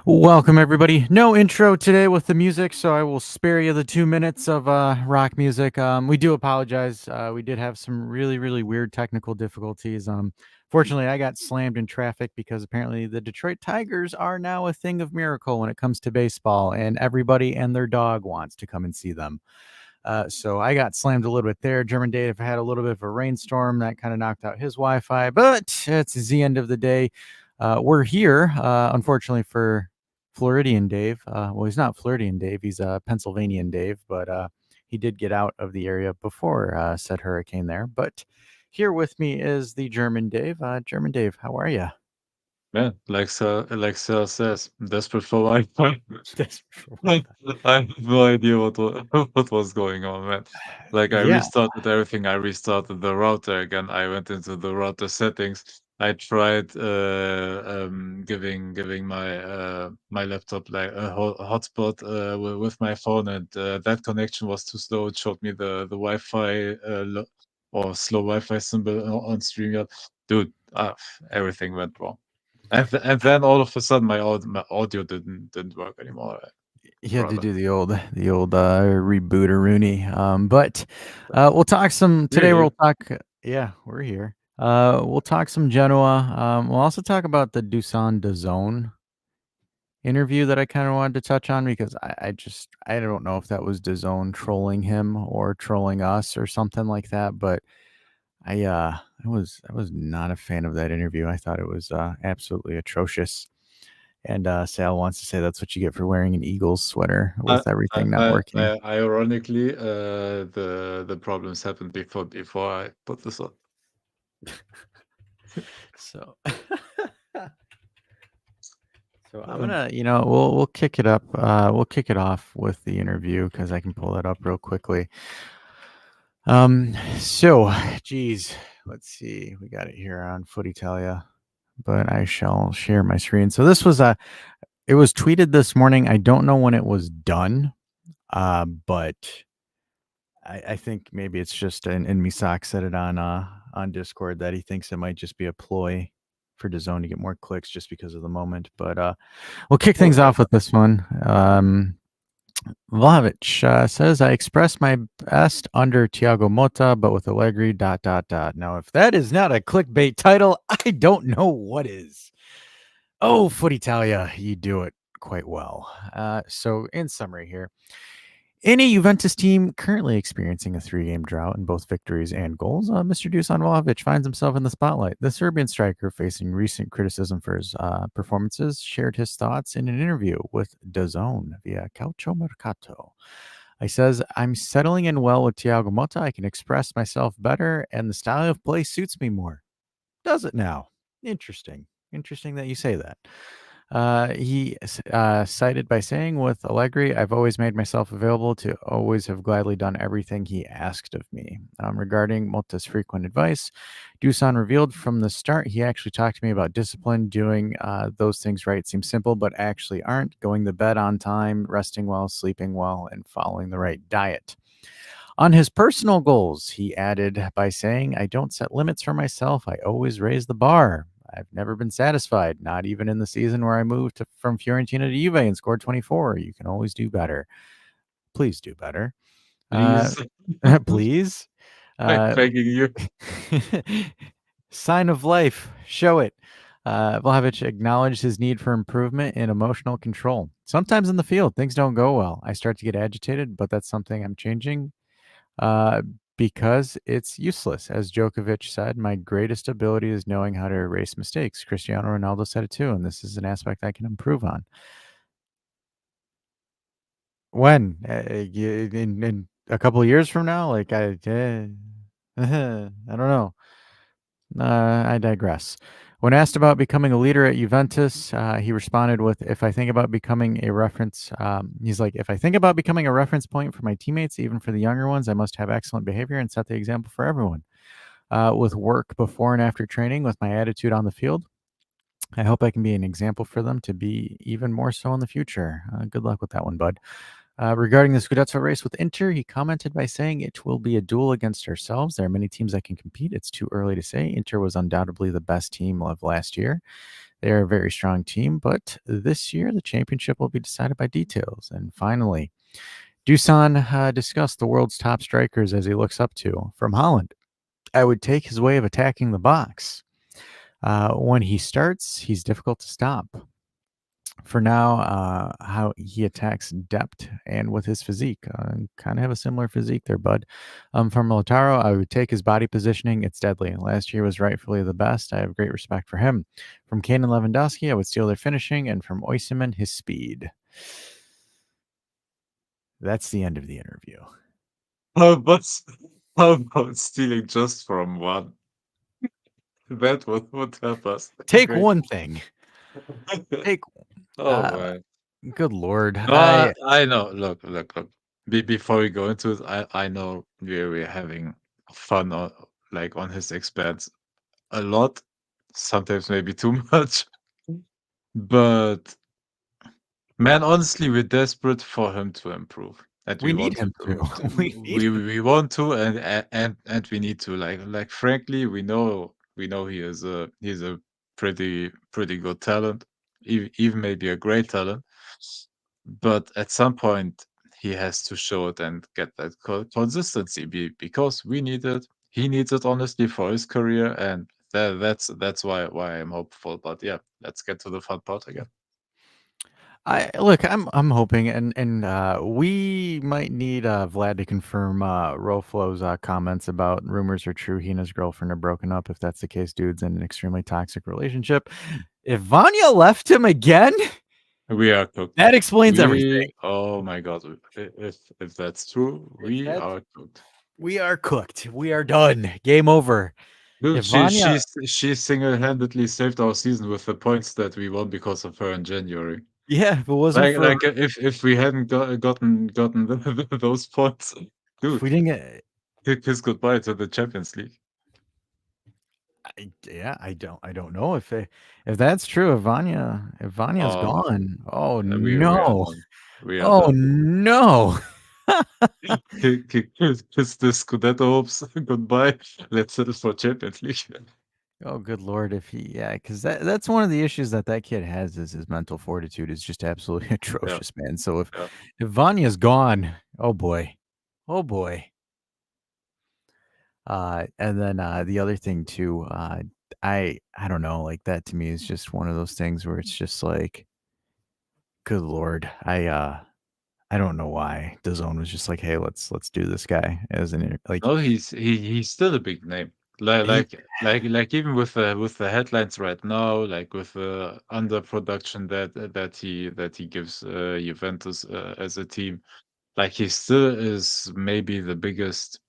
Welcome, everybody. No intro today with the music, so I will spare you the 2 minutes of rock music. We do apologize. We did have some really, really weird technical difficulties. Fortunately, I got slammed in traffic because apparently the Detroit Tigers are now a thing of miracle when it comes to baseball, and everybody and their dog wants to come and see them. So I got slammed a little bit there. German Dave had a little bit of a rainstorm that kind of knocked out his Wi-Fi, but it's the end of the day. We're here, unfortunately for Floridian Dave. Well, he's not Floridian Dave. He's Pennsylvanian Dave, but he did get out of the area before said hurricane there. But here with me is the German Dave. German Dave, how are you? Yeah, like Sir says, desperate for Wi-Fi. I have no idea what was going on, man. Like I Yeah. restarted everything. I restarted the router again. I went into the router settings. I tried giving my laptop like a hotspot with my phone, and that connection was too slow. It showed me the Wi-Fi or slow Wi-Fi symbol on StreamYard. Dude, everything went wrong. And then all of a sudden my audio didn't work anymore, You had to brother. do the old rebooter Rooney. But we'll talk some You're today. We'll here. talk. Yeah, we're here. We'll talk some Genoa. We'll also talk about the Dusan DAZN interview that I kind of wanted to touch on because I don't know if that was DAZN trolling him or trolling us or something like that. But I was not a fan of that interview. I thought it was absolutely atrocious. And Sal wants to say that's what you get for wearing an Eagles sweater I with everything not working. Ironically, the problems happened before I put this on. So, so I'm gonna, we'll kick it up. We'll kick it off with the interview because I can pull that up real quickly. So, geez, let's see. We got it here on Foot Italia, but I shall share my screen. So this was it was tweeted this morning. I don't know when it was done, but I think maybe it's just and Misak said it on Discord that he thinks it might just be a ploy for DAZN to get more clicks just because of the moment. But we'll kick things Okay. off with this one. Vlahovic says, I expressed my best under Thiago Motta, but with Allegri, ... Now, if that is not a clickbait title, I don't know what is. Oh, Foot Italia, you do it quite well. So, in summary here, any Juventus team currently experiencing a 3-game drought in both victories and goals, Mr. Dusan Vlahovic finds himself in the spotlight. The Serbian striker, facing recent criticism for his performances, shared his thoughts in an interview with DAZN via Calcio Mercato. He says, I'm settling in well with Thiago Motta. I can express myself better, and the style of play suits me more. Does it now? Interesting. Interesting that you say that. He cited by saying, with Allegri, I've always made myself available to always have gladly done everything he asked of me. Regarding Motta's frequent advice, Dusan revealed from the start he actually talked to me about discipline, doing those things right seem simple, but actually aren't, going to bed on time, resting well, sleeping well, and following the right diet. On his personal goals, he added by saying, I don't set limits for myself. I always raise the bar. I've never been satisfied, not even in the season where I moved from Fiorentina to Juve and scored 24. You can always do better. Please do better. Uh, Please. please. I'm Uh, begging you. sign of life. Show it. Vlahovic acknowledged his need for improvement in emotional control. Sometimes in the field, things don't go well. I start to get agitated, but that's something I'm changing uh, because it's useless. As Djokovic said, my greatest ability is knowing how to erase mistakes. Cristiano Ronaldo said it too, and this is an aspect I can improve on. When? In a couple of years from now? Like, I don't know. I digress. When asked about becoming a leader at Juventus, he responded with, "If I think about becoming a reference, he's like, if I think about becoming a reference point for my teammates, even for the younger ones, I must have excellent behavior and set the example for everyone. With work before and after training, with my attitude on the field, I hope I can be an example for them to be even more so in the future. Good luck with that one, bud." Regarding the Scudetto race with Inter, he commented by saying, it will be a duel against ourselves. There are many teams that can compete. It's too early to say. Inter was undoubtedly the best team of last year. They are a very strong team, but this year the championship will be decided by details. And finally, Dusan discussed the world's top strikers as he looks up to. From Holland, I would take his way of attacking the box. When he starts, he's difficult to stop. For now, how he attacks depth and with his physique. Kind of have a similar physique there, bud. From Lautaro, I would take his body positioning. It's deadly. Last year was rightfully the best. I have great respect for him. From Kane and Lewandowski, I would steal their finishing. And from Osimhen, his speed. That's the end of the interview. How about how about stealing just from one? That would help us. Take Great. one thing. Take. Oh, Uh, man. good Lord. No, I know. Look. Before we go into it, I know we're having fun on, like, on his expense a lot, sometimes maybe too much. But man, honestly, we're desperate for him to improve, and we We need want him him to. We need him. we want to, and we need to. Like frankly, we know he's a pretty good talent, even maybe a great talent. But at some point, he has to show it and get that consistency because we need it. He needs it honestly for his career, and that's why I'm hopeful. But yeah, let's get to the fun part again. I look, I'm hoping, and we might need Vlad to confirm Roflo's comments about rumors are true. He and his girlfriend are broken up. If that's the case, dude's in an extremely toxic relationship. If Vanya left him again, We are cooked. that explains everything. Oh my god, if that's true, If we that's are cooked. We are cooked. We are done. Game over. Dude, If Vanya, she single-handedly saved our season with the points that we won because of her in January. yeah, if it wasn't for If we hadn't gotten those points, if dude, we didn't get kiss goodbye to the Champions League. yeah, I don't know if that's true. If Vanya's Oh, gone, oh we are no, done. We are oh done. no. Kiss the Scudetto hopes goodbye. Let's settle for Champions League. Oh, good lord! If he, yeah, because that's one of the issues that kid has is his mental fortitude is just absolutely Yeah, atrocious, man. So yeah. if Vanya's gone, oh boy, oh boy. And then the other thing too, I don't know, like that to me is just one of those things where it's just like, good lord, I don't know why DAZN was just like, hey, let's do this guy as like No, he's still a big name. Like he like like even with the headlines right now, like with the underproduction that he gives Juventus as a team, like he still is maybe the biggest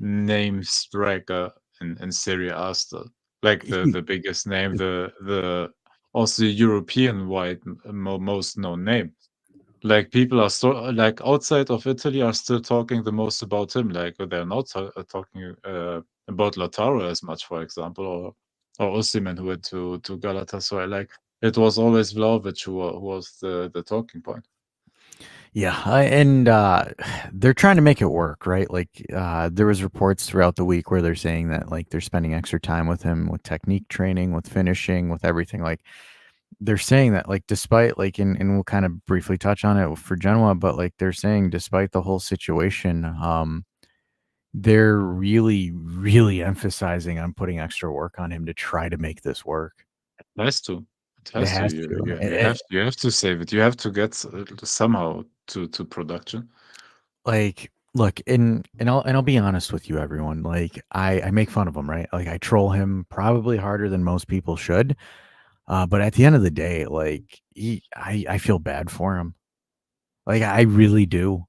name striker in Serie A still. Like he the biggest name, the also European wide most known name. Like people are still like outside of Italy are still talking the most about him. Like they're not talking about Lautaro as much, for example, or Osimhen who went to Galatasaray. Like it was always Vlahovic who was the talking point. Yeah, and they're trying to make it work, right? Like there was reports throughout the week where they're saying that like they're spending extra time with him with technique training, with finishing, with everything. Like they're saying that like despite like and we'll kind of briefly touch on it for Genoa, but like they're saying despite the whole situation, they're really, really emphasizing on putting extra work on him to try to make this work. It has to. It It has to. has You, to. you, you have you have to save it. You have to get somehow to production. Like, look, and I'll be honest with you, everyone. Like, I make fun of him, right? Like, I troll him probably harder than most people should. But at the end of the day, like, I feel bad for him. Like, I really do,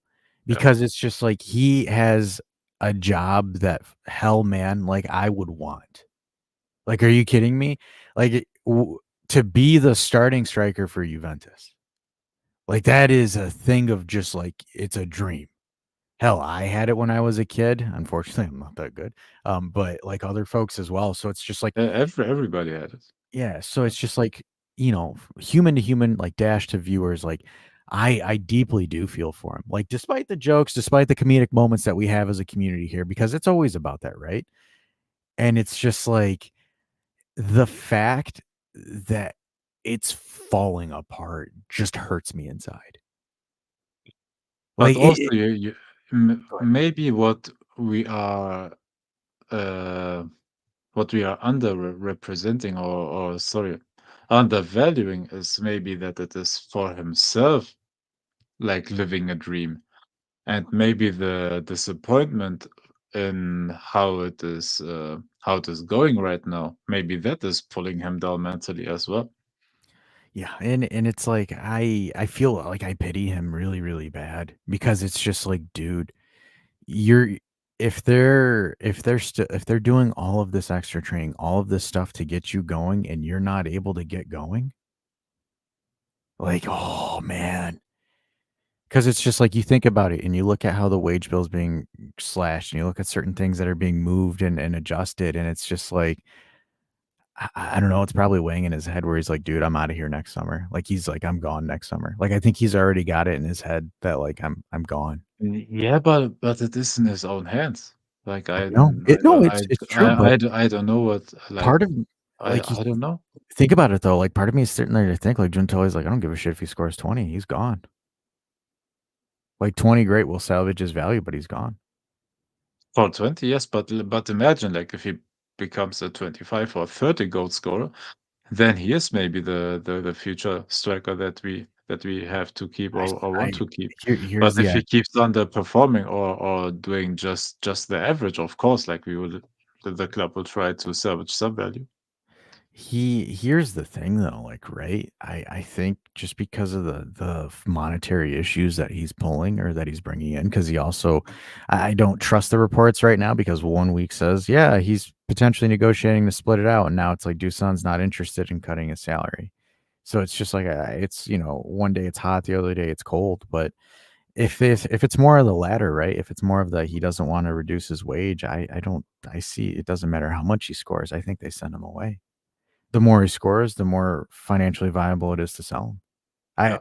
Yeah. because it's just like he has a job that hell, man, like I would want. Like, are you kidding me? Like, to be the starting striker for Juventus, like that is a thing of just like it's a dream. Hell, I had it when I was a kid. Unfortunately, I'm not that good. But like other folks as well. So it's just like, Everybody had it. yeah. So it's just like, human to human, like dash to viewers, like I deeply do feel for him. Like despite the jokes, despite the comedic moments that we have as a community here, because it's always about that, right? And it's just like the fact that it's falling apart. Just hurts me inside. But Like also, it go ahead. maybe uh, what we are representing, or sorry, undervaluing, is maybe that it is for himself like living a dream, and maybe the disappointment in how it is going right now, maybe that is pulling him down mentally as well. Yeah, and it's like I feel like I pity him really, really bad because it's just like, dude, you're if they're doing all of this extra training, all of this stuff to get you going and you're not able to get going, like, oh man. Because it's just like you think about it and you look at how the wage bill is being slashed and you look at certain things that are being moved and adjusted, and it's just like I don't know, it's probably weighing in his head where he's like, "Dude, I'm out of here next summer." Like, he's like, "I'm gone next summer." Like, I think he's already got it in his head that, like, I'm gone. Yeah, but it is in his own hands. Like I know. It no, it's true, but I don't know what, like, part of like, you I don't know. think about it, though, like, part of me is sitting there to think, like, Giuntoli's like, "I don't give a shit if he scores 20, he's gone." Like, 20, great, we'll salvage his value, but he's gone. For 20, yes, but imagine, like, if he becomes a 25 or 30 goal scorer, then he is maybe the future striker that we have to keep, or I want to keep. But here's if the he keeps underperforming, or doing just the average, of course, like, the club will try to salvage some value. Here's the thing though, like, right? I think just because of the monetary issues that he's pulling or that he's bringing in, because he also, I don't trust the reports right now because one week says, yeah, he's potentially negotiating to split it out, and now it's like Dusan's not interested in cutting his salary. So it's just like it's one day it's hot, the other day it's cold. But if it's more of the latter, right? If it's more of the he doesn't want to reduce his wage, I don't I see it doesn't matter how much he scores. I think they send him away. The more he scores, the more financially viable it is to sell him. I Yeah.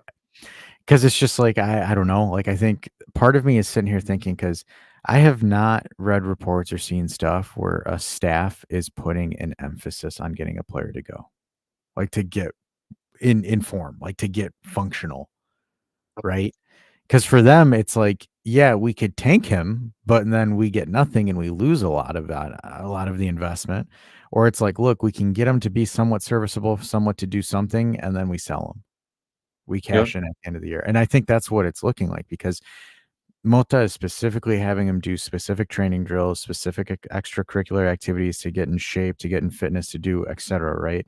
because it's just like I don't know, like, I think part of me is sitting here thinking because I have not read reports or seen stuff where a staff is putting an emphasis on getting a player to go, like, to get in form, like, to get functional, right? Because for them, it's like, yeah, we could tank him, but then we get nothing and we lose a lot of the investment. Or it's like, look, we can get him to be somewhat serviceable, somewhat to do something, and then we sell him. We Yeah. cash in at the end of the year. And I think that's what it's looking like because Mota is specifically having him do specific training drills, specific extracurricular activities to get in shape, to get in fitness, to do, et cetera, right?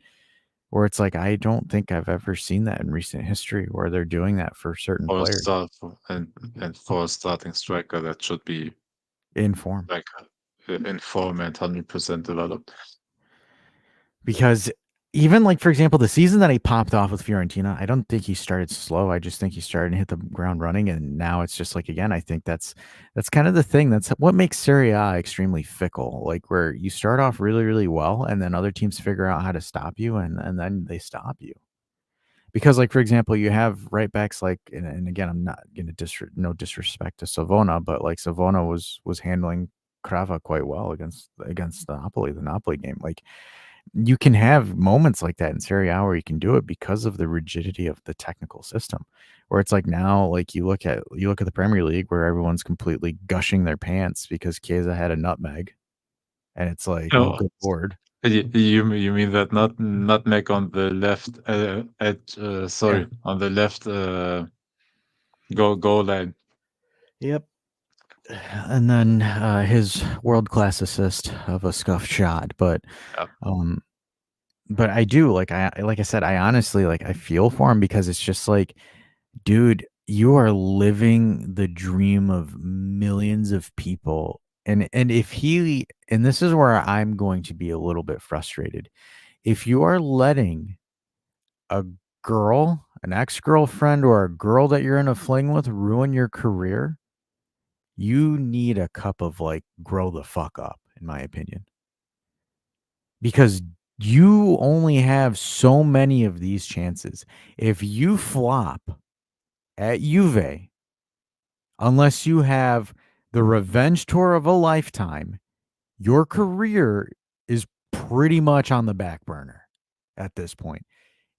Where it's like, I don't think I've ever seen that in recent history where they're doing that for certain Or a players start and for a starting striker, that should be in form. like, in form and 100% developed. Because even, like, for example, the season that he popped off with Fiorentina, I don't think he started slow. I just think he started and hit the ground running, and now it's just like, again, I think that's kind of the thing. That's what makes Serie A extremely fickle. Like, where you start off really, really well, and then other teams figure out how to stop you, and then they stop you. Because, like, for example, you have right backs like, and again, I'm not gonna no disrespect to Savona, but like Savona was handling Crava quite well against the Napoli game. Like, you can have moments like that in Serie A where you can do it because of the rigidity of the technical system. Where it's like now, like, you look at the Premier League where everyone's completely gushing their pants because Chiesa had a nutmeg, and it's like, oh, Oh, good lord. you mean that nutmeg on the left, Yeah. sorry, on the left, goal line. Yep. And then his world class assist of a scuffed shot, Yeah. um, but I do like I said, I honestly like I feel for him because it's just like, dude, you are living the dream of millions of people. And if he and this is where I'm going to be a little bit frustrated. If you are letting a girl, an ex-girlfriend or a girl that you're in a fling with ruin your career, you need a cup of like grow the fuck up, in my opinion. Because you only have so many of these chances. If you flop at Juve, unless you have the revenge tour of a lifetime, your career is pretty much on the back burner at this point.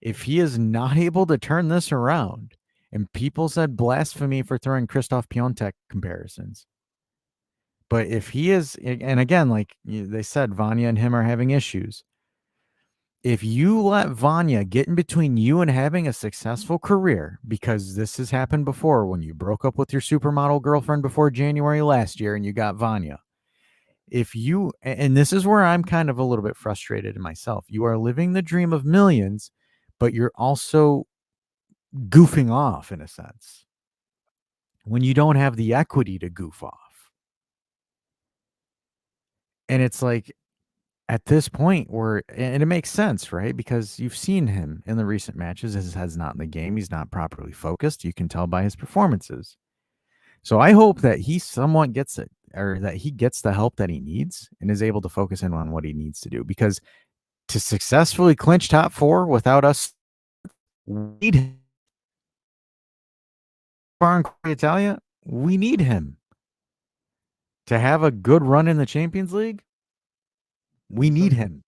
If he is not able to turn this around, and people said blasphemy for throwing Christoph Piontek comparisons. But if he is, and again, like they said, Vanya and him are having issues. If you let Vanya get in between you and having a successful career, because this has happened before when you broke up with your supermodel girlfriend before January last year and you got Vanya. If you, and this is where I'm kind of a little bit frustrated in myself, you are living the dream of millions, but you're also goofing off in a sense when you don't have the equity to goof off. And it's like, at this point where, and it makes sense, right? Because you've seen him in the recent matches. His head's not in the game. He's not properly focused. You can tell by his performances. So I hope that he somewhat gets it, or that he gets the help that he needs and is able to focus in on what he needs to do. Because to successfully clinch top 4 without us, we need him. Italia, we need him to have a good run in the Champions League. We need him.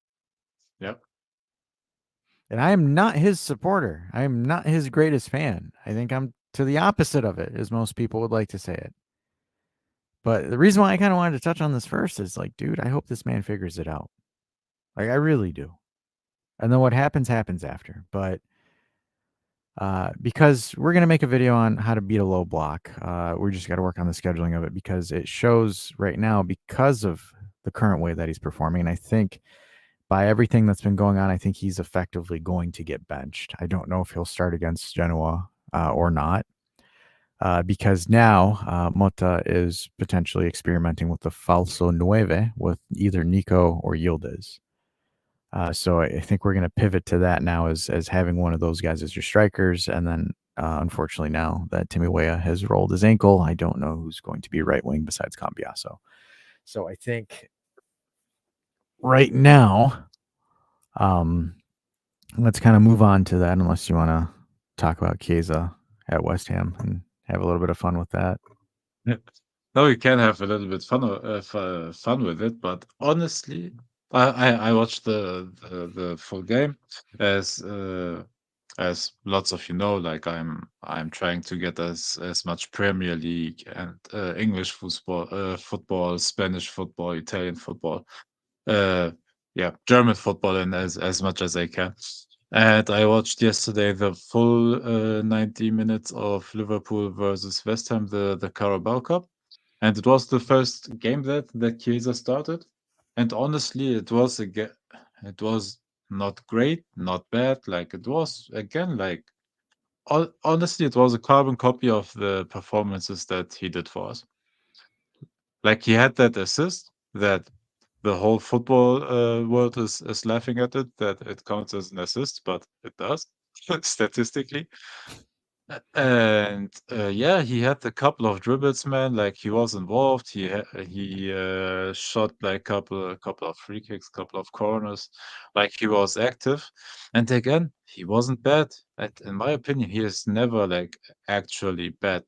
Yep. And I am not his supporter. I am not his greatest fan. I think I'm to the opposite of it, as most people would like to say it. But the reason why I kind of wanted to touch on this first is like, dude, I hope this man figures it out. Like, I really do. And then what happens, happens after. But because we're going to make a video on how to beat a low block, we just got to work on the scheduling of it because it shows right now, because of the current way that he's performing. And I think by everything that's been going on, I think he's effectively going to get benched. I don't know if he'll start against Genoa or not, because now Mota is potentially experimenting with the falso nueve with either Nico or Yildiz. So I think we're going to pivot to that now as having one of those guys as your strikers. And then, unfortunately, now that Timmy Weah has rolled his ankle, I don't know who's going to be right wing besides Cambiaso. So I think right now, let's kind of move on to that, unless you want to talk about Chiesa at West Ham and have a little bit of fun with that. No, you can have a little bit fun with it, but honestly, I watched the full game as lots of you know. Like I'm trying to get as much Premier League and English football, Spanish football, Italian football, uh, yeah, German football, and as much as I can. And I watched yesterday the full 90 minutes of Liverpool versus West Ham, the Carabao Cup. And it was the first game that Chiesa started. And honestly, it was not great, not bad. Like it was again, like honestly, it was a carbon copy of the performances that he did for us. Like he had that assist that the whole football world is laughing at it, that it counts as an assist, but it does statistically. And yeah, he had a couple of dribbles, man. Like he was involved. He shot like a couple of free kicks, couple of corners. Like he was active. And again, he wasn't bad. In my opinion, he is never like actually bad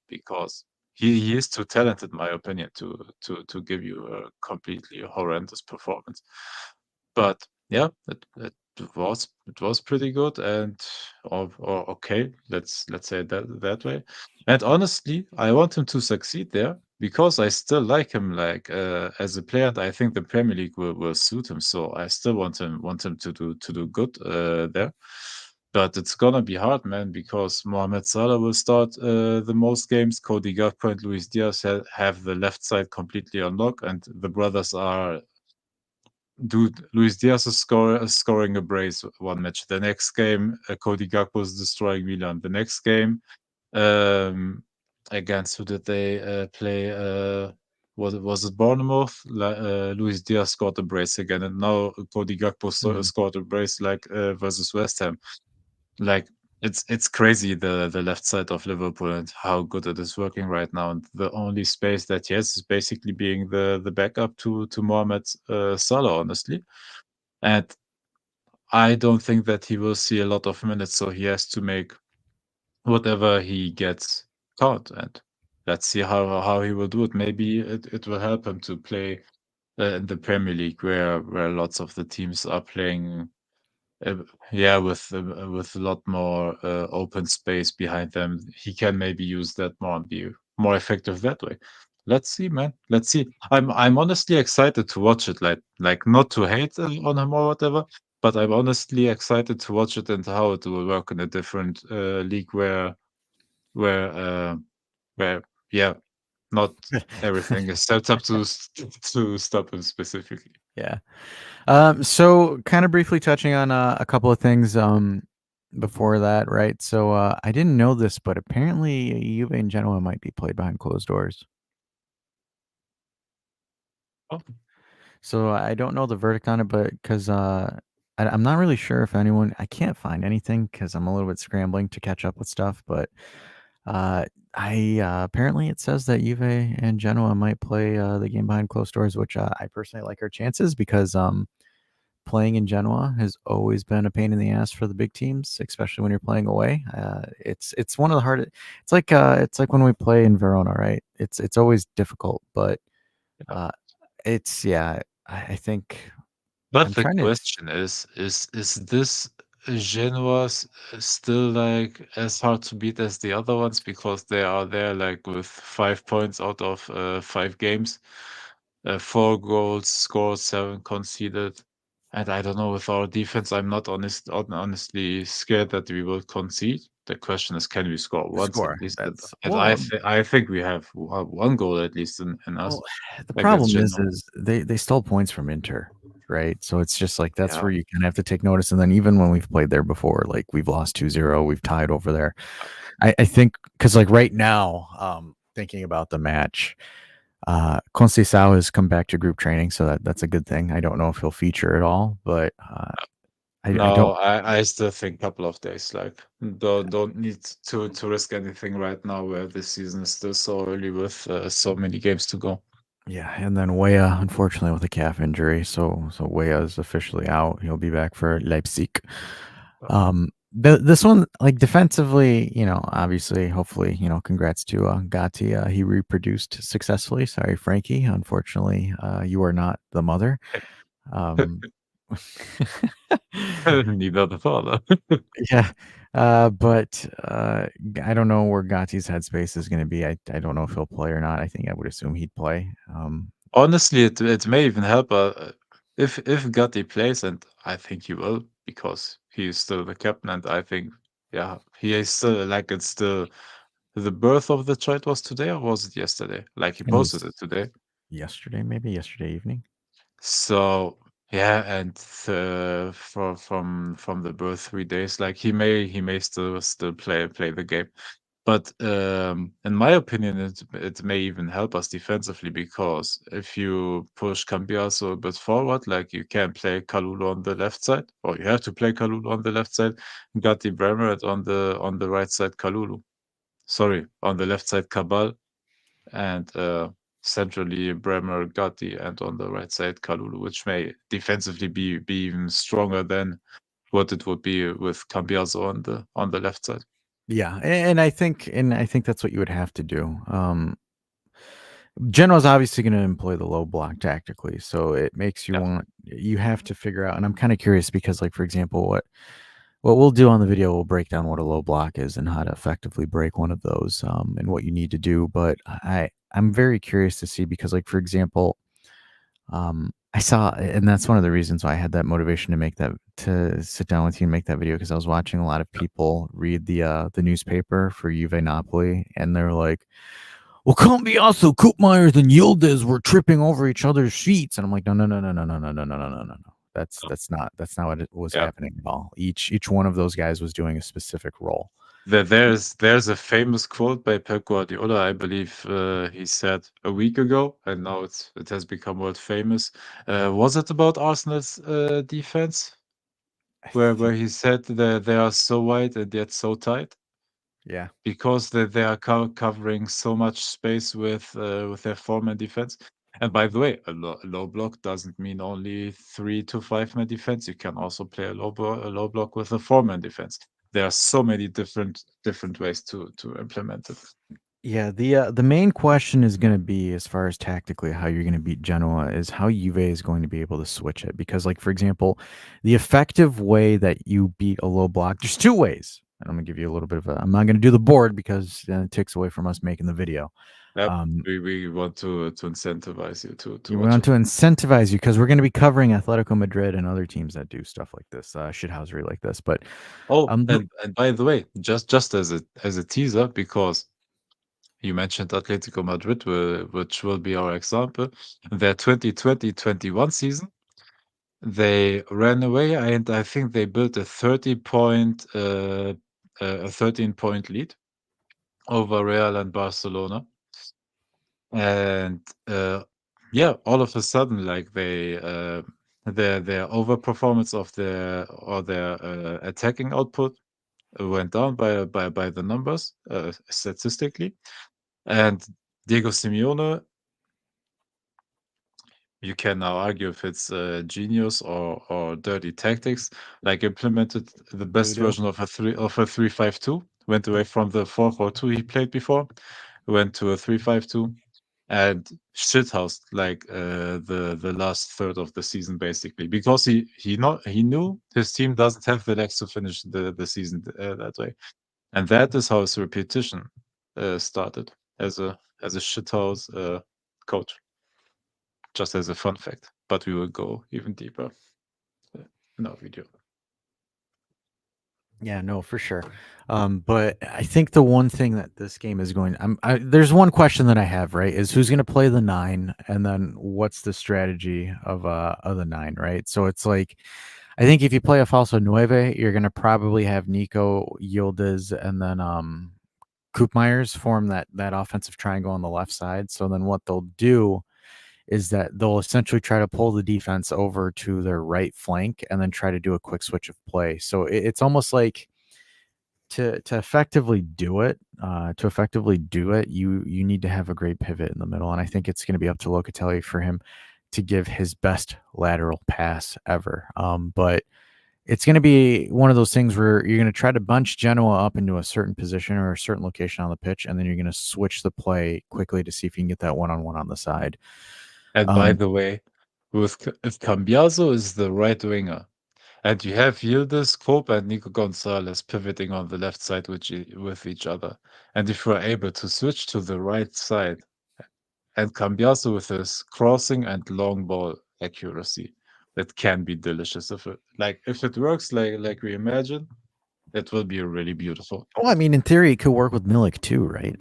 because he is too talented, in my opinion, to give you a completely horrendous performance. But yeah, it was pretty good and or okay, let's say it that way. And honestly, I want him to succeed there because I still like him like as a player, and I think the Premier League will suit him. So I still want him to do good there. But it's gonna be hard, man, because Mohamed Salah will start the most games. Cody Gakpo and Luis Diaz have the left side completely unlocked, and the brothers are dude, Luis Diaz is scoring a brace one match. The next game, Cody Gakpo is destroying Milan. The next game, um, against who did they play? Was it Bournemouth? Luis Diaz scored a brace again, and now Cody Gakpo scored a brace like versus West Ham. Like it's crazy the left side of Liverpool and how good it is working right now. And the only space that he has is basically being the backup to Mohamed Salah, honestly. And I don't think that he will see a lot of minutes, so he has to make whatever he gets count. And let's see how he will do it. Maybe it will help him to play in the Premier League, where lots of the teams are playing Uh, yeah, with a lot more open space behind them, he can maybe use that more and be more effective that way. Let's see, man. Let's see. I'm honestly excited to watch it. Like not to hate on him or whatever, but I'm honestly excited to watch it and how it will work in a different league where where yeah, not everything is set up to to stop him specifically. Yeah. So kind of briefly touching on a couple of things before that, right? So I didn't know this, but apparently Juve and Genoa might be played behind closed doors. Oh, So I don't know the verdict on it, but because I'm not really sure if anyone, I can't find anything because I'm a little bit scrambling to catch up with stuff. But uh, I apparently it says that Juve and Genoa might play the game behind closed doors, which I personally like our chances because playing in Genoa has always been a pain in the ass for the big teams, especially when you're playing away. It's one of the hardest. It's like when we play in Verona, right? It's always difficult, but yeah. uh, it's yeah. I think But I'm the trying to. question is this Genoa still like as hard to beat as the other ones because they are there like with 5 points out of 5 games, 4 goals scored, 7 conceded, and I don't know with our defense. I'm not honestly scared that we will concede. The question is, can we score once at Score. least? That's And I think we have 1 goal at least in us well. The against problem Genoa. is they stole points from Inter, right? So it's just like that's Yeah. where you kind of have to take notice. And then even when we've played there before, like we've lost 2-0, we've tied over there. I think because like right now, thinking about the match, Conceição has come back to group training, so that's a good thing. I don't know if he'll feature at all, but I No, don't. I still think couple of days, like, don't need to risk anything right now where this season is still so early with, so many games to go. Yeah, and then Weah, unfortunately, with a calf injury, so Weah is officially out. He'll be back for Leipzig. Uh, This one, like defensively, obviously, hopefully, congrats to Gatti. He reproduced successfully. Sorry, Frankie. Unfortunately, you are not the mother. Um, Neither the father. yeah, but I don't know where Gatti's headspace is going to be. I don't know if he'll play or not. I think I would assume he'd play. Honestly, it may even help, if Gatti plays, and I think he will, because he is still the captain, and I think, yeah, he is still like, it's still the birth of the child was today, or was it yesterday? Like, he It posted was it today. yesterday, maybe yesterday evening. So yeah, and from the birth 3 days, like he may still play the game, but in my opinion, it may even help us defensively because if you push Cambiaso a bit forward, like you can play Kalulu on the left side, or you have to play Kalulu on the left side, Gatti Bremer on the right side Kalulu. Sorry, on the left side Cabal, and centrally Bremer, Gatti, and on the right side Kalulu, which may defensively be even stronger than what it would be with Cambiaso on the left side. Yeah, and I think that's what you would have to do. Genoa's obviously going to employ the low block tactically, so it makes Yeah. you have to figure out. And I'm kind of curious because, like for example, what we'll do on the video, we'll break down what a low block is and how to effectively break one of those, and what you need to do. But I'm very curious to see because, like for example, I saw, and that's one of the reasons why I had that motivation to sit down with you and make that video because I was watching a lot of people read the newspaper for Juve Napoli, and they're like, "Well, Cambiaso, Koopmeyers, and Yildiz were tripping over each other's sheets," and I'm like, "No, no, no, no, no, no, no, no, no, no, no, no. That's not what it was Yeah. happening at all. Each one of those guys was doing a specific role." There's a famous quote by Pep Guardiola, I believe he said a week ago, and now it has become world famous. Was it about Arsenal's defense, I where think, he said that they are so wide and yet so tight? yeah, Because they are covering so much space with their four-man defense. And by the way, a low block doesn't mean only 3 to 5 man defense. You can also play a low block with a four-man defense. There are so many different ways to implement it. Yeah, the main question is going to be, as far as tactically how you're going to beat Genoa, is how Juve is going to be able to switch it. Because, like, for example, the effective way that you beat a low block, there's two ways. And I'm going to give you a little bit of a. I'm not going to do the board because then it takes away from us making the video. Yep. Um, We want to incentivize you to you watch want it. to incentivize you because we're going to be covering Atletico Madrid and other teams that do stuff like this, shithousery like this. But Oh, the- and by the way, just as a teaser, because you mentioned Atletico Madrid, which will be our example. Their 2020-21 season, they ran away, and I think they built a 13-point lead over Real and Barcelona. And yeah, all of a sudden, like their overperformance of their attacking output went down by the numbers statistically. And Diego Simeone, you can now argue if it's genius or dirty tactics, like implemented the best voodoo. version of a 3-5-2, went away from the 4-4-2 he played before, went to a 3-5-2, and shithoused like the last third of the season basically, because he knew his team doesn't have the legs to finish the season that way. And that is how his repetition started as a shithouse coach. Just as a fun fact, but we will go even deeper uh, in our video. Yeah, no, for sure. But I think the one thing that this game is going, there's one question that I have, right? Is who's going to play the 9, and then what's the strategy of the 9, right? So it's like, I think if you play a falso nueve, you're going to probably have Nico, Yildiz, and then Koopmeyers form that offensive triangle on the left side. So then what they'll do is that they'll essentially try to pull the defense over to their right flank and then try to do a quick switch of play. So it's almost like to effectively do it, you need to have a great pivot in the middle, and I think it's going to be up to Locatelli for him to give his best lateral pass ever. But it's going to be one of those things where you're going to try to bunch Genoa up into a certain position or a certain location on the pitch, and then you're going to switch the play quickly to see if you can get that one-on-one on the side. And by Um, the way, if Cambiaso is the right winger, and you have Yildiz, Cope, and Nico Gonzalez pivoting on the left side with each other, and if we're able to switch to the right side, and Cambiaso with his crossing and long ball accuracy, that can be delicious. If it works like we imagine, it will be really beautiful. Well, I mean, in theory, it could work with Milik too, right?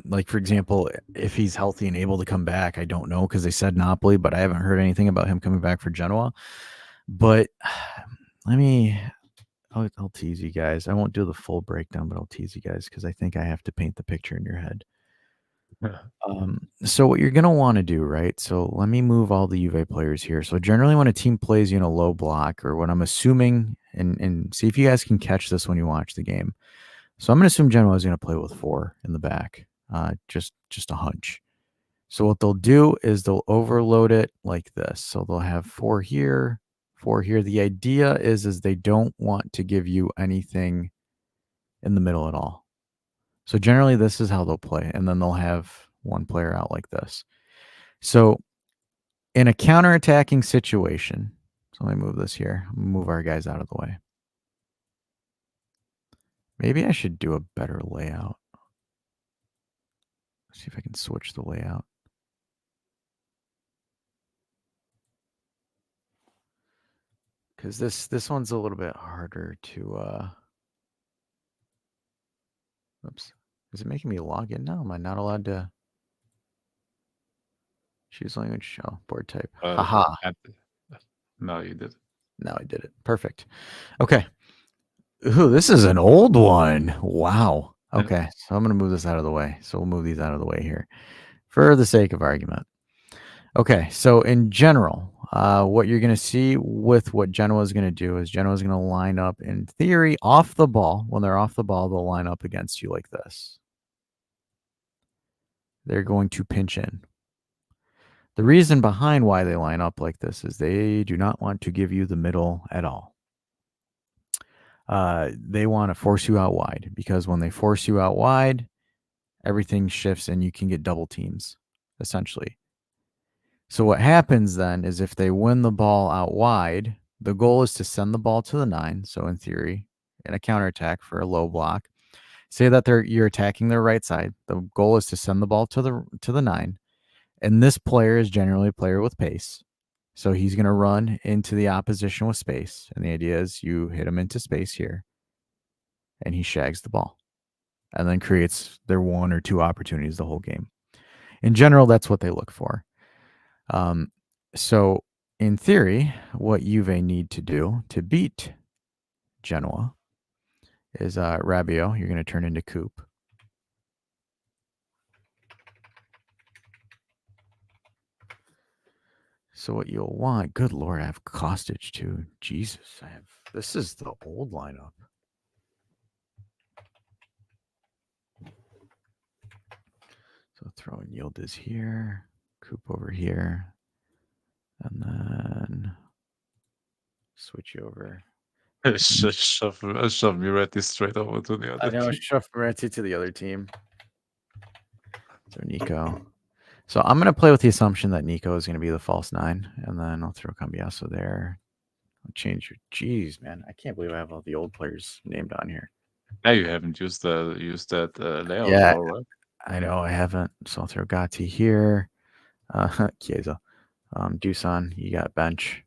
Like for example, if he's healthy and able to come back, I don't know because they said Napoli, but I haven't heard anything about him coming back for Genoa. But let me, I'll tease you guys. I won't do the full breakdown, but I'll tease you guys because I think I have to paint the picture in your head. So what you're gonna want to do, right? So let me move all the Juve players here. So generally, when a team plays you in a low block, or what I'm assuming, and see if you guys can catch this when you watch the game. So I'm going to assume Genoa is going to play with 4 in the back. Just a hunch. So what they'll do is they'll overload it like this. So they'll have 4 here, 4 here. The idea is they don't want to give you anything in the middle at all. So generally this is how they'll play, and then they'll have one player out like this. So in a counterattacking situation, so let me move this here. Move our guys out of the way. Maybe I should do a better layout. See if I can switch the layout. Because this one's a little bit harder to oops. Is it making me log in now? Am I not allowed to choose language? Oh, board type. Haha. And now you did. Now I did it. Perfect. Okay. Ooh, this is an old one. Wow. Okay. So I'm gonna move this out of the way. So we'll move these out of the way here for the sake of argument. Okay, so in general, what you're going to see with what Genoa is going to do is Genoa is going to line up, in theory, off the ball. When they're off the ball, they'll line up against you like this. They're going to pinch in. The reason behind why they line up like this is they do not want to give you the middle at all. They want to force you out wide, because when they force you out wide, everything shifts and you can get double teams, essentially. So what happens then is if they win the ball out wide, the goal is to send the ball to the 9. So in theory, in a counterattack for a low block, say that you're attacking their right side. The goal is to send the ball to the 9. And this player is generally a player with pace. So he's going to run into the opposition with space. And the idea is you hit him into space here, and he shags the ball and then creates their 1 or 2 opportunities the whole game. In general, that's what they look for. So in theory, what Juve need to do to beat Genoa is Rabiot, you're going to turn into Coop. So what you'll want, good Lord, I have Kostic too. Jesus, this is the old lineup. So throw in Yildiz here, Coop over here, and then switch you over. Shove Miretti straight over to the other I know, team. shove Moretti to the other team. So Nico. So I'm going to play with the assumption that Nico is going to be the false 9, and then I'll throw Cambiaso there. I'll change your... Jeez, man. I can't believe I have all the old players named on here. Yeah, you haven't used that layout Yeah, at all, right? I know I haven't. So I'll throw Gatti here. Chiesa. Dusan, you got bench.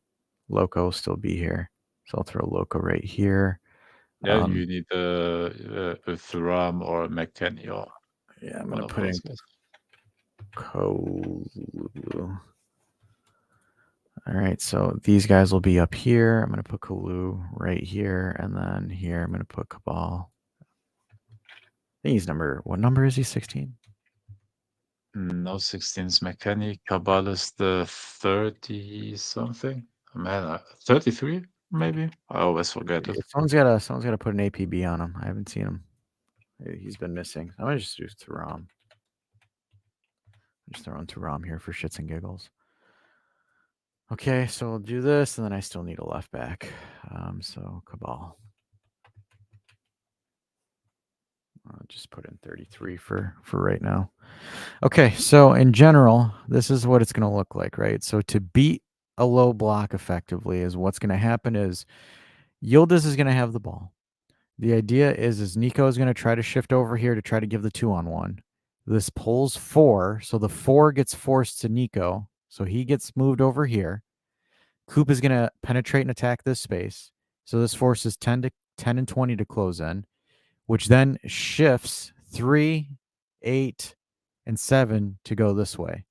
Loco will still be here. So I'll throw Loco right here. Yeah, you need a Thuram or a McKenny or yeah, I'm one going of to put those in guys. Kolu. All right, so these guys will be up here. I'm going to put Kolu right here, and then here I'm going to put Cabal. I think he's what number is he, 16? No, 16 is McKenny. Cabal is the 30-something. Man, 33 maybe? I always forget it. Someone's got to put an APB on him. I haven't seen him. He's been missing. I'm going to just do Thuram. Just throw in Thuram here for shits and giggles. Okay, so we'll do this, and then I still need a left back. So Cabal. I'll just put in 33 for right now. Okay, so in general, this is what it's going to look like, right? So to beat a low block effectively is what's going to happen is Yildiz is going to have the ball. The idea is Nico is going to try to shift over here to try to give the 2-on-1. This pulls 4, so the 4 gets forced to Nico, so he gets moved over here. Coop is going to penetrate and attack this space, so this forces 10 and 20 to close in, which then shifts 3, 8, and 7 to go this way.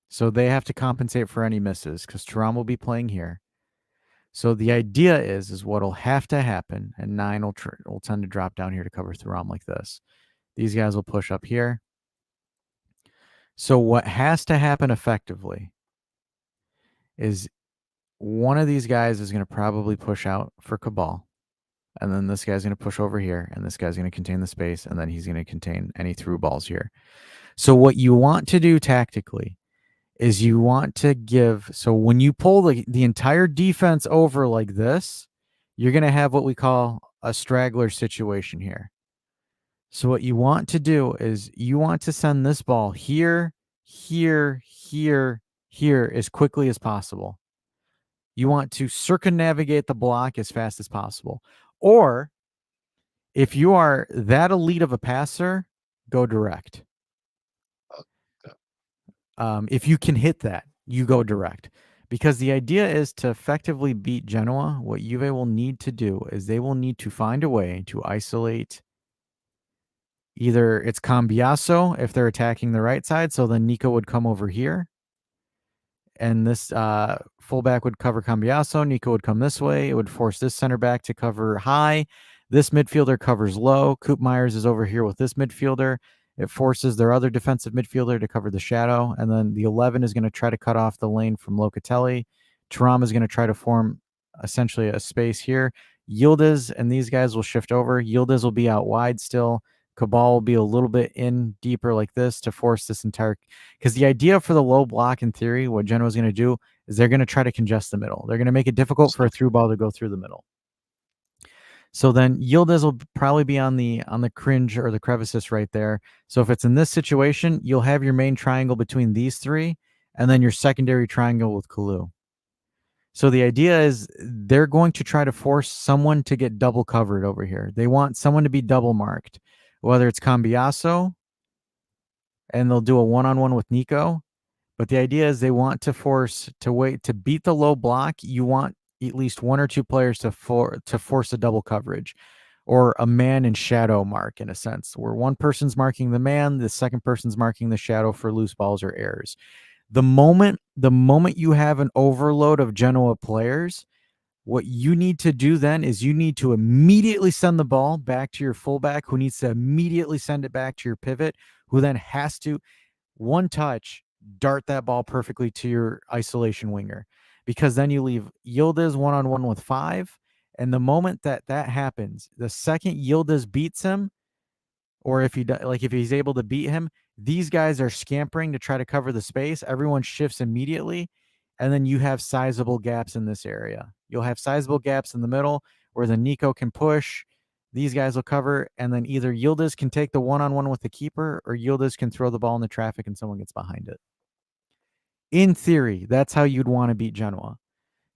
So they have to compensate for any misses because Thuram will be playing here. So the idea is what'll have to happen, and 9 will tend to drop down here to cover Thuram like this. These guys will push up here. So what has to happen effectively is one of these guys is going to probably push out for Cabal. And then this guy's going to push over here, and this guy's going to contain the space, and then he's going to contain any through balls here. So what you want to do tactically is you want to give... So when you pull the entire defense over like this, you're going to have what we call a straggler situation here. So what you want to do is you want to send this ball here, here, here, here as quickly as possible. You want to circumnavigate the block as fast as possible. Or if you are that elite of a passer, go direct. If you can hit that, you go direct. Because the idea is to effectively beat Genoa, what Juve will need to do is they will need to find a way to isolate either it's Cambiaso if they're attacking the right side, so then Nico would come over here. And this fullback would cover Cambiaso. Nico would come this way. It would force this center back to cover high. This midfielder covers low. Coop Myers is over here with this midfielder. It forces their other defensive midfielder to cover the shadow. And then the 11 is going to try to cut off the lane from Locatelli. Thuram is going to try to form essentially a space here. Yildiz and these guys will shift over. Yildiz will be out wide still. Cabal will be a little bit in deeper like this to force this entire... Because the idea for the low block, in theory, what Genoa is going to do is they're going to try to congest the middle. They're going to make it difficult for a through ball to go through the middle. So then Yildiz will probably be on the cringe or the crevices right there. So if it's in this situation, you'll have your main triangle between these three, and then your secondary triangle with Kalu. So the idea is they're going to try to force someone to get double covered over here. They want someone to be double marked, whether it's Cambiaso, and they'll do a one-on-one with Nico. But the idea is they want to force to wait to beat the low block. You want at least one or two players to force a double coverage, or a man and shadow mark, in a sense, where one person's marking the man, the second person's marking the shadow for loose balls or errors. The moment you have an overload of Genoa players, what you need to do then is you need to immediately send the ball back to your fullback, who needs to immediately send it back to your pivot, who then has to one touch dart that ball perfectly to your isolation winger, because then you leave Yildiz one-on-one with 5, and the moment that happens, the second Yildiz beats him, or if he's able to beat him, these guys are scampering to try to cover the space. Everyone shifts immediately, and then you have sizable gaps in this area. You'll have sizable gaps in the middle where the Nico can push. These guys will cover, and then either Yildiz can take the one-on-one with the keeper, or Yildiz can throw the ball in the traffic and someone gets behind it. In theory, that's how you'd want to beat Genoa.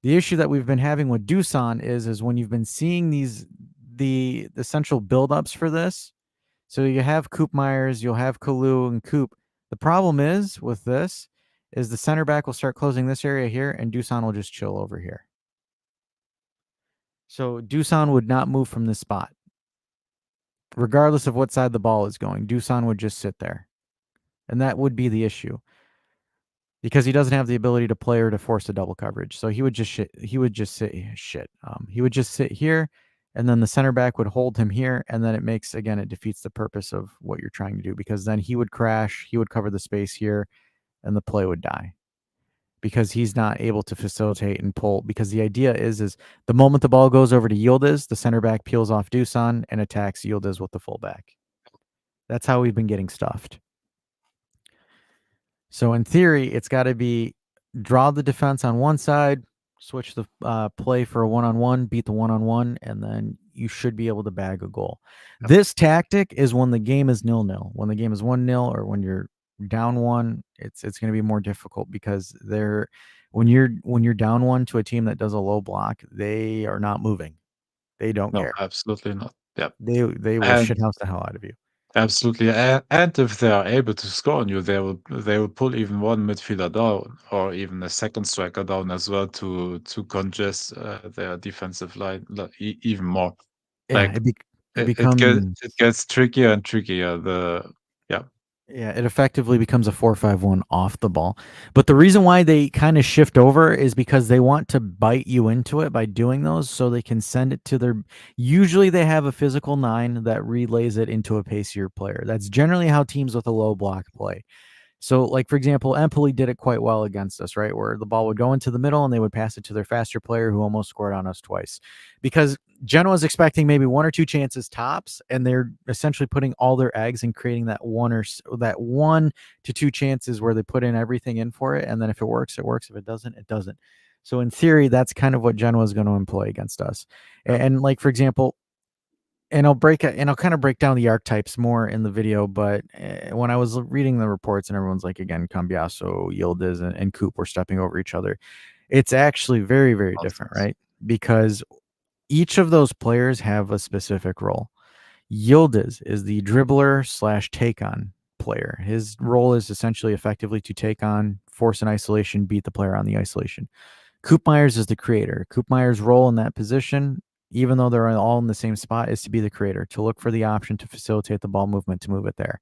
The issue that we've been having with Dusan is when you've been seeing the central buildups for this. So you have Coop Myers, you'll have Kalu and Coop. The problem is with this is the center back will start closing this area here, and Dusan will just chill over here. So Dusan would not move from this spot. Regardless of what side the ball is going, Dusan would just sit there. And that would be the issue, because he doesn't have the ability to play or to force a double coverage. So he would just sit here, and then the center back would hold him here, and then it defeats the purpose of what you're trying to do, because then he would crash, he would cover the space here, and the play would die, because he's not able to facilitate and pull. Because the idea is the moment the ball goes over to Yildiz, the center back peels off Dusan and attacks Yildiz with the fullback. That's how we've been getting stuffed. So in theory, it's got to be draw the defense on one side, switch the play for a one-on-one, beat the one-on-one, and then you should be able to bag a goal. Yep. This tactic is when the game is 0-0. When the game is 1-0, or when you're down 1, it's going to be more difficult, because when you're down 1 to a team that does a low block, they are not moving. They don't care. Absolutely not. Yep. They will shithouse the hell out of you. Absolutely, and if they are able to score on you, they will pull even one midfielder down, or even a second striker down as well, to congest their defensive line even more. Yeah, like it gets trickier and trickier. Yeah, it effectively becomes a 4-5-1 off the ball. But the reason why they kind of shift over is because they want to bite you into it by doing those, so they can send it to their... Usually they have a physical 9 that relays it into a pacier player. That's generally how teams with a low block play. So, like, for example, Empoli did it quite well against us, right? Where the ball would go into the middle and they would pass it to their faster player, who almost scored on us twice. Because Genoa is expecting maybe 1 or 2 chances tops, and they're essentially putting all their eggs in creating that 1 to 2 chances where they put in everything in for it. And then if it works, it works. If it doesn't, it doesn't. So in theory, that's kind of what Genoa is going to employ against us. And like, for example, and I'll kind of break down the archetypes more in the video, but when I was reading the reports and everyone's like, again, Cambiaso, Yildiz, and Coop were stepping over each other, it's actually very, very different, right? Because each of those players have a specific role. Yildiz is the dribbler / take-on player. His role is essentially effectively to take on, force an isolation, beat the player on the isolation. Coop Myers is the creator. Coop Myers' role in that position, even though they're all in the same spot, is to be the creator, to look for the option to facilitate the ball movement, to move it there.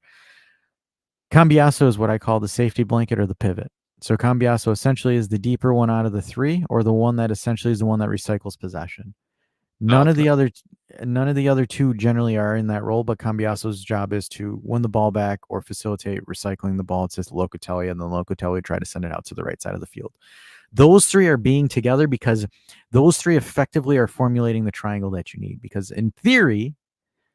Cambiaso is what I call the safety blanket, or the pivot. So Cambiaso essentially is the deeper one out of the 3, or the one that essentially is the one that recycles possession. None of the other 2 generally are in that role, but Cambiaso's job is to win the ball back or facilitate recycling the ball. It's just Locatelli, and then Locatelli try to send it out to the right side of the field. Those 3 are being together because those 3 effectively are formulating the triangle that you need. Because in theory,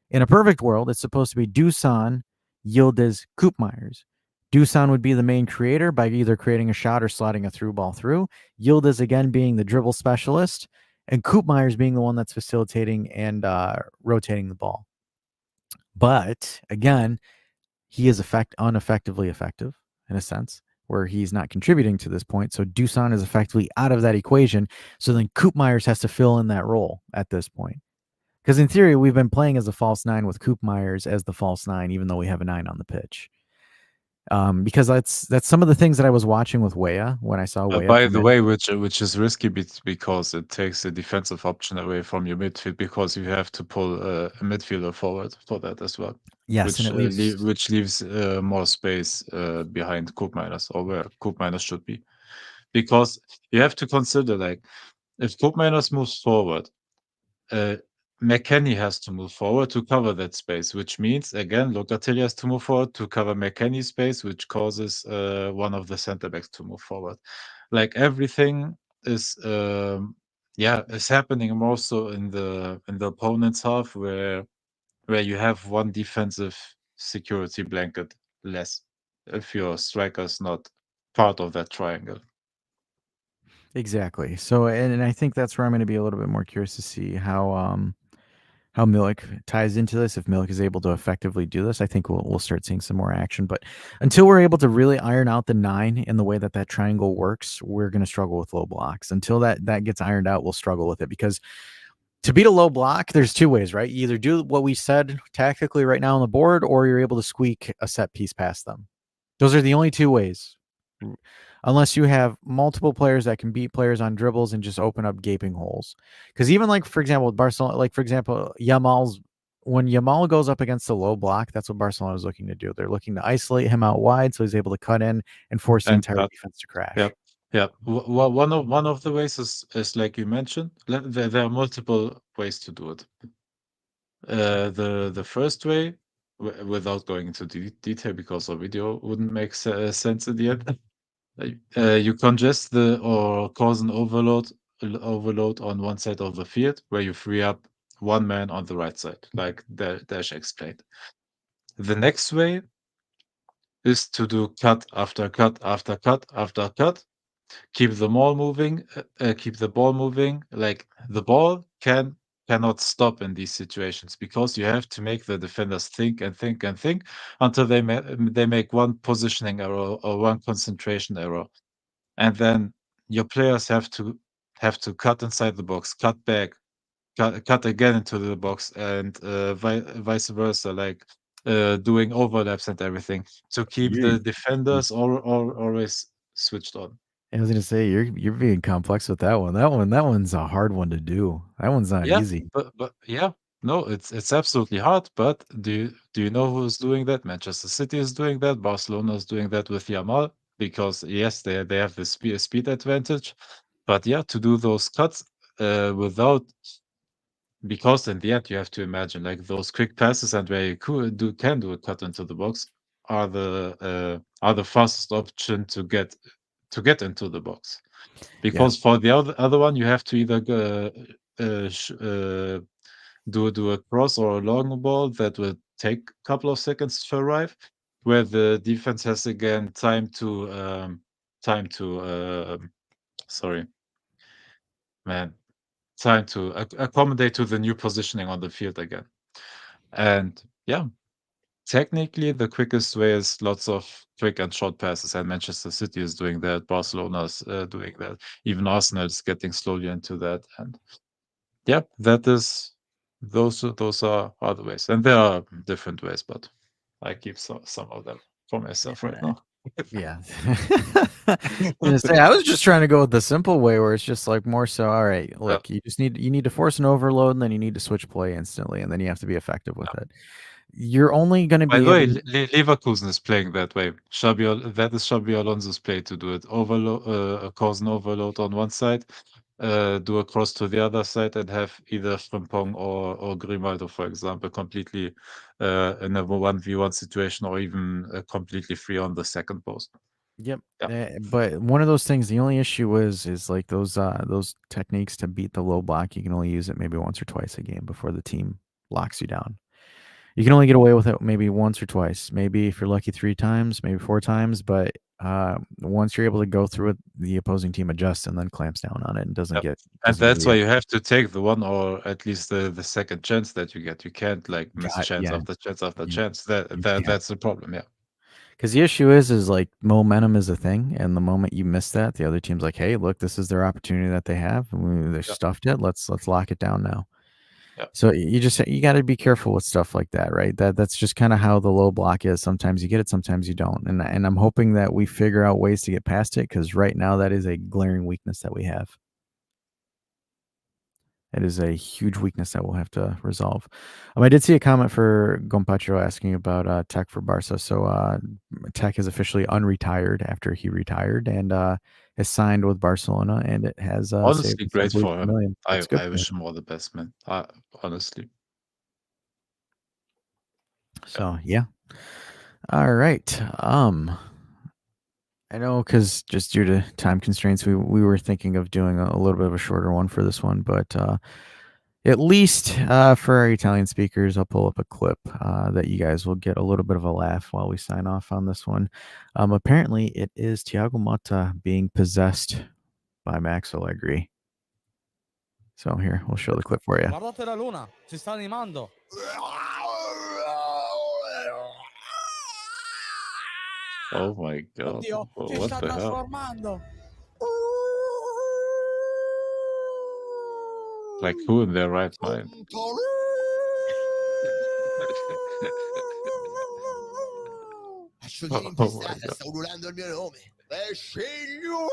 in a perfect world, it's supposed to be Dusan, Yildiz, Coop Myers. Dusan would be the main creator by either creating a shot or slotting a through ball through. Yildiz, again, being the dribble specialist. and Koopmeyer's being the one that's facilitating and rotating the ball. But again, he is ineffectively effective in a sense where he's not contributing to this point. So Dusan is effectively out of that equation. So then Koopmeyers has to fill in that role at this point. Because in theory, we've been playing as a false nine with Koopmeyers as the false nine, even though we have a 9 on the pitch. Because that's some of the things that I was watching with Weah when I saw Weah By come the in. way, which is risky because it takes a defensive option away from your midfield because you have to pull a midfielder forward for that as well, Yes, and it leaves which leaves more space behind Koopmeiners or where Koopmeiners should be. Because you have to consider, like, if Koopmeiners moves forward, McKennie has to move forward to cover that space, which means, again, Locatelli has to move forward to cover McKennie's space, which causes one of the center backs to move forward. Like, everything is is happening more so in the opponent's half where you have one defensive security blanket less if your striker is not part of that triangle. exactly. So, and I think that's where I'm going to be a little bit more curious to see how Milik ties into this. If Milik is able to effectively do this, I think we'll start seeing some more action. But until we're able to really iron out the 9 in the way that triangle works, we're going to struggle with low blocks. Until that gets ironed out, we'll struggle with it because to beat a low block, there's two ways, right? You either do what we said tactically right now on the board, or you're able to squeak a set piece past them. Those are the only two ways. Unless you have multiple players that can beat players on dribbles and just open up gaping holes. Because even like, for example, with Barcelona, like for example, when Yamal goes up against a low block, that's what Barcelona is looking to do. They're looking to isolate him out wide so he's able to cut in and force the And entire defense to crash. Yep. Yep. One of the ways is like you mentioned. There are multiple ways to do it. The first way, without going into detail because a video wouldn't make sense in the end. You congest or cause an overload on one side of the field where you free up one man on the right side, like Dash explained. The next way is to do cut after cut after cut after cut. Keep the ball moving. Keep the ball moving. Like the ball cannot stop in these situations because you have to make the defenders think and think and think until they make one positioning error or one concentration error, and then your players have to cut inside the box, cut back, cut again into the box, and vice versa, like doing overlaps and everything to keep the defenders always switched on. I was gonna say you're being complex with that one. That one's a hard one to do. That one's not Yeah, easy. but yeah, no, it's absolutely hard. But do you know who's doing that? Manchester City is doing that. Barcelona is doing that with Yamal because yes, they have the speed advantage. But yeah, to do those cuts without, because in the end you have to imagine like those quick passes and where you can do a cut into the box are the fastest option to get into the box. Yeah. Because for the other one, you have to either do a cross or a long ball that will take a couple of seconds to arrive, where the defense has again time to sorry, man, time to accommodate to the new positioning on the field again. And yeah, technically the quickest way is lots of quick and short passes, and Manchester City is doing that. Barcelona's doing that. Even Arsenal is getting slowly into that. And yeah, that is those are other ways, and there are different ways, but I keep some of them for myself right now. Yeah. I was gonna say I was just trying to go with the simple way where it's just like more so, all right, Yeah, look, you need to force an overload and then you need to switch play instantly and then you have to be effective with yeah. it. You're only gonna By be the way, able to Leverkusen is playing that way. That is Xabi Alonso's play to do it. Cause an overload on one side, do a cross to the other side, and have either Frimpong or Grimaldo, for example, completely in a 1v1 situation, or even completely free on the second post. Yep. Yeah. But one of those things, the only issue is like those techniques to beat the low block, you can only use it maybe once or twice a game before the team locks you down. You can only get away with it maybe once or twice, maybe if you're lucky 3 times, maybe 4 times, but once you're able to go through it, the opposing team adjusts and then clamps down on it and Yep. And doesn't that's really why you have to take the one or at least the second chance that you get. You can't like miss chance yeah, after chance after you, chance. you can't. That's the problem. Yeah. Because the issue is like momentum is a thing, and the moment you miss that, the other team's like, "Hey, look, this is their opportunity that they have. They Yeah. stuffed it. Let's lock it down now." Yeah. So you got to be careful with stuff like that, right? That's just kind of how the low block is. Sometimes you get it, sometimes you don't, and I'm hoping that we figure out ways to get past it because right now that is a glaring weakness that we have. It is a huge weakness that we'll have to resolve. I did see a comment for Gompacho asking about Tech for Barca. So Tech is officially unretired after he retired and is signed with Barcelona, and it has saved Honestly, us, I great believe, for 2 him. million. That's good I for him. wish him all the best, man. Honestly. So yeah. All right. I know because just due to time constraints, we were thinking of doing a little bit of a shorter one for this one, but at least for our Italian speakers, I'll pull up a clip that you guys will get a little bit of a laugh while we sign off on this one. Apparently, it is Thiago Motta being possessed by Max Allegri. So here, we'll show the clip for you. Guardate la luna, si sta animando. Oh my god. Oddio, si What sta the hell? trasformando. Like who in their right mind? Asciugini in Oh my testata, god. sta ululando il mio nome. E figlio!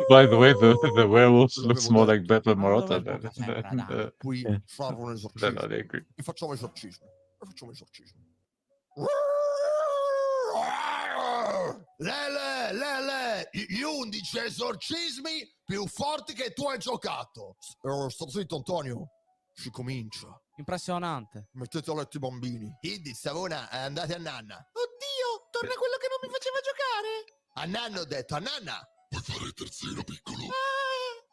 By the way, the werewolf L'avevo looks more like detto. Beppe Ma Marotta dove poca sempre, dai. than Qui Eh. farò un than esorcismo. Allegri. E facciamo esorcismo. E facciamo esorcismo. Lele, gli 11 esorcismi più forti che tu hai giocato. Sto zitto, Antonio. Si comincia. Impressionante. Mettete a letto i bambini. Idi, Savona, andate a nanna. Oddio, torna quello che non mi faceva giocare. A nanna ho detto, a nanna. Puoi fare il terzino piccolo?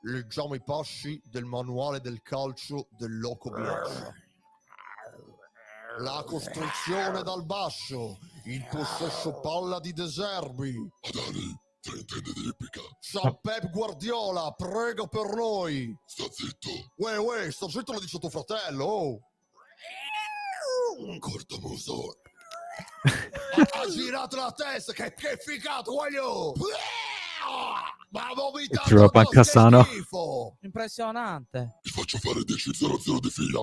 Leggiamo i passi del manuale del calcio del Loco Bianco. La costruzione dal basso, il possesso palla di De Zerbi. Adani, trentenne di epica. San Pep Guardiola, prega per noi. Sta zitto. Uè, sta zitto, lo dice tuo fratello. Oh. Cortamuso. Ha girato la testa, che figato, voglio. Ma ha vomitato Threw up on addosso, che Cassano. schifo. Impressionante. Ti faccio fare 10-0-0 di fila.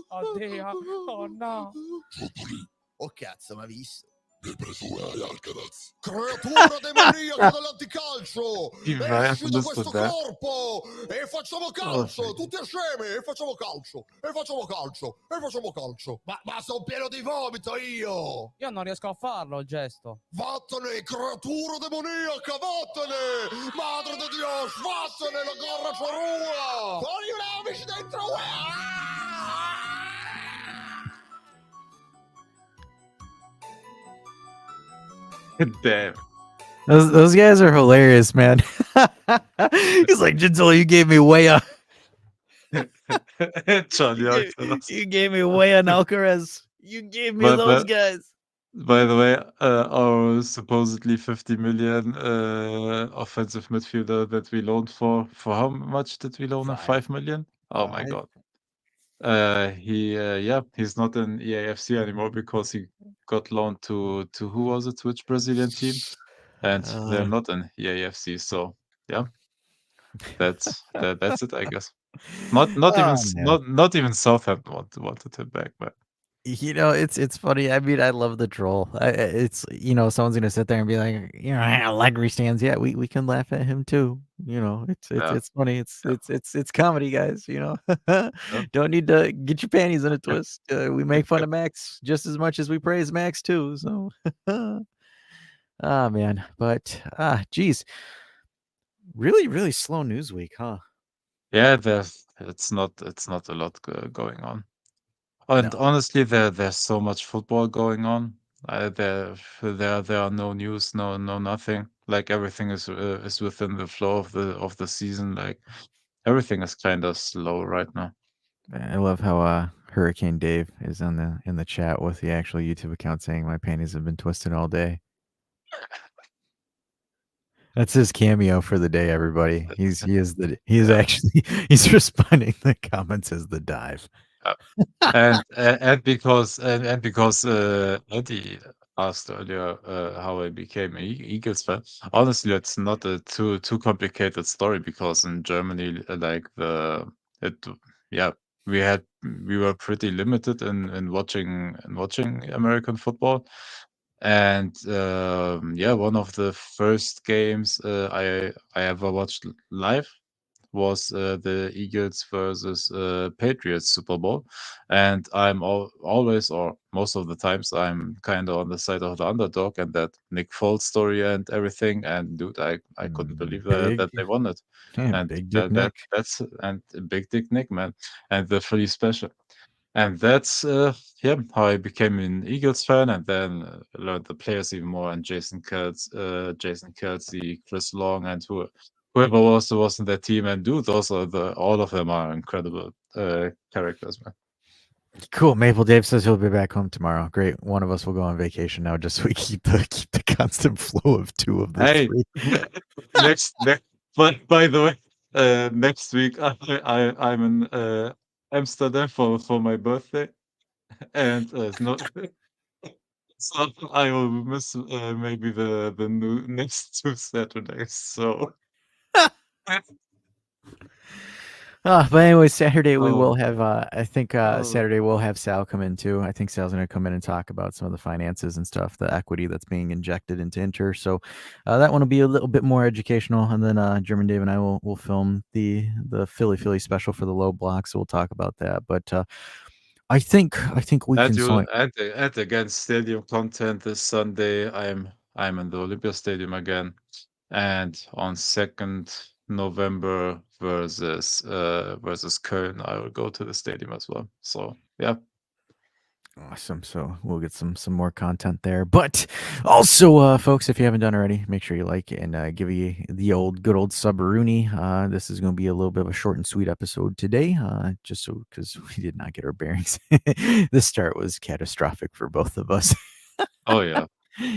Oddio, oh no. Sotto lì. Oh cazzo, ma visto? Mi hai preso Alcaraz. Creatura demoniaca dell'anticalcio! Esci da questo corpo! E facciamo calcio! Tutti assieme! E facciamo calcio! E facciamo calcio! E facciamo calcio! Ma sono pieno di vomito io! Io non riesco a farlo il gesto. Vattene, creatura demoniaca, vattene! Madre di Dio, vattene, la garra farua! Fuori un amici dentro! Damn. Those guys are hilarious, man. He's like, Gentile, you gave me way up. Charlie Alcaraz. You gave me way on Alcaraz. You gave me But- those but- guys. By the way, our supposedly 50 million offensive midfielder that we loaned for how much did we loan him? 5 million? Oh my god. He's not in EAFC anymore because he got loaned to who was it? Which Brazilian team? And they're not in EAFC, so yeah. That's it, I guess. Not Oh, not even Southampton wanted him back, but It's funny. I mean, I love the troll. It's someone's gonna sit there and be like, Allegri stands. Yeah, we can laugh at him too. It's funny. It's comedy, guys. Don't need to get your panties in a twist. We make fun of Max just as much as we praise Max too. So, ah man, but geez, really really slow news week, huh? yeah, it's not a lot going on. And No. honestly, there's so much football going on. There are no news, no nothing. Like everything is within the flow of the season. Like everything is kind of slow right now. I love how Hurricane Dave is in the chat with the actual YouTube account saying my panties have been twisted all day. That's his cameo for the day, everybody. He is actually he's responding to the comments as the dive. and because Eddie asked earlier how I became an Eagles fan. Honestly, it's not a too complicated story because in Germany, we were pretty limited in watching American football, and one of the first games I ever watched live was the Eagles versus Patriots Super Bowl, and I'm always, or most of the times, I'm kind of on the side of the underdog, and that Nick Foles story and everything. And dude, I couldn't believe that they won it, and Big Dick Nick. that's and Big Dick Nick, man, and the Philly special. And that's how I became an Eagles fan, and then learned the players even more. And Jason Kelsey, Chris Long, and whoever was in that team. And dude, all of them are incredible characters, man. Cool. Maple Dave says he'll be back home tomorrow. Great. One of us will go on vacation now, just so we keep the constant flow of two of the three. next, but by the way, next week I'm in Amsterdam for my birthday, and so I will miss maybe the next 2 Saturdays. So. But anyway, Saturday we will Oh. have. I think Saturday we'll have Sal come in too. I think Sal's going to come in and talk about some of the finances and stuff, the equity that's being injected into Inter. So that one will be a little bit more educational. And then German Dave and I will film the Philly special for the low block. So we'll talk about that. But I think we can. And again, stadium content this Sunday. I'm in the Olympia Stadium again, and on 2nd November versus Köln, I will go to the stadium as well. So yeah. Awesome. So we'll get some more content there. But also, folks, if you haven't done already, make sure you like and give you the good old sub-Rooney. This is going to be a little bit of a short and sweet episode today, just so because we did not get our bearings. This start was catastrophic for both of us. Oh yeah.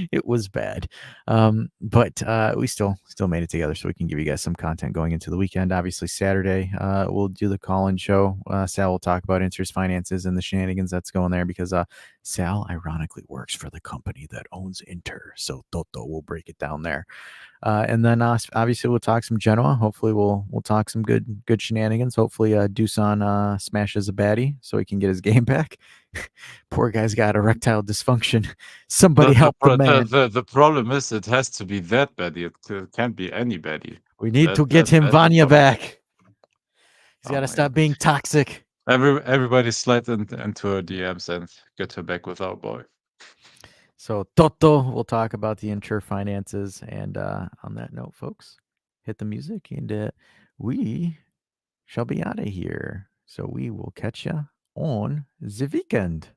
It was bad, but we still made it together, so we can give you guys some content going into the weekend. Obviously, Saturday we'll do the call-in show. Sal will talk about Inter's finances and the shenanigans that's going there because Sal ironically works for the company that owns Inter, so Toto will break it down there. And then obviously we'll talk some Genoa. Hopefully we'll talk some good shenanigans. Hopefully Dusan smashes a baddie so he can get his game back. Poor guy's got erectile dysfunction. Somebody help the man. The problem is it has to be that baddie. It can't be any baddie. We need to get him Vanya back. He's got to stop being toxic. Everybody slide into her DMs and get her back with our boy. So Toto will talk about the Inter finances. And on that note, folks, hit the music and we shall be out of here. So we will catch you on the weekend.